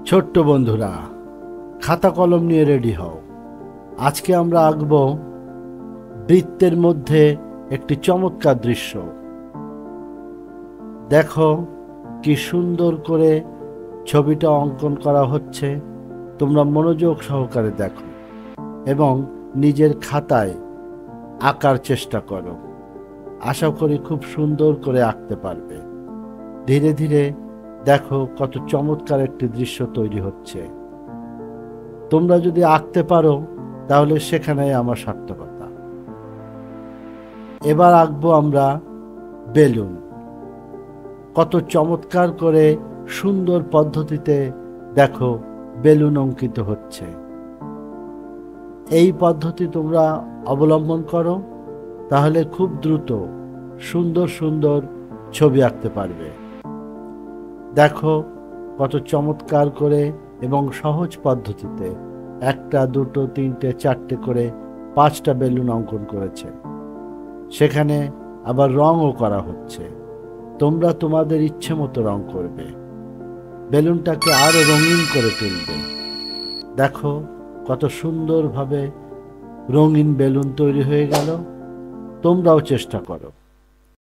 ছোট্ট বন্ধুরা, খাতা কলম নিয়ে রেডি হও। আজকে আমরা আঁকব বৃত্তের মধ্যে একটি চমৎকার দৃশ্য। দেখো কি সুন্দর করে ছবিটা অঙ্কন করা হচ্ছে। তোমরা মনোযোগ সহকারে দেখো এবং নিজের খাতায় আঁকার চেষ্টা করো। আশা করি খুব সুন্দর করে আঁকতে পারবে। ধীরে ধীরে দেখো কত চমৎকার একটি দৃশ্য তৈরি হচ্ছে। তোমরা যদি আঁকতে পারো তাহলে সেখানেই আমার সার্থকতা। এবার আঁকবো আমরা বেলুন। কত চমৎকার করে সুন্দর পদ্ধতিতে দেখো বেলুন অঙ্কিত হচ্ছে। এই পদ্ধতি তোমরা অবলম্বন করো, তাহলে খুব দ্রুত সুন্দর সুন্দর ছবি আঁকতে পারবে। দেখো কত চমৎকার করে এবং সহজ পদ্ধতিতে একটা, দুটো, তিনটে, চারটে করে 5টা বেলুন অঙ্কন করেছে। সেখানে আবার রঙও করা হচ্ছে। তোমরা তোমাদের ইচ্ছে মতো রং করবে, বেলুনটাকে আরো রঙিন করে তুলবে। দেখো কত সুন্দরভাবে রঙিন বেলুন তৈরি হয়ে গেল। তোমরাও চেষ্টা করো।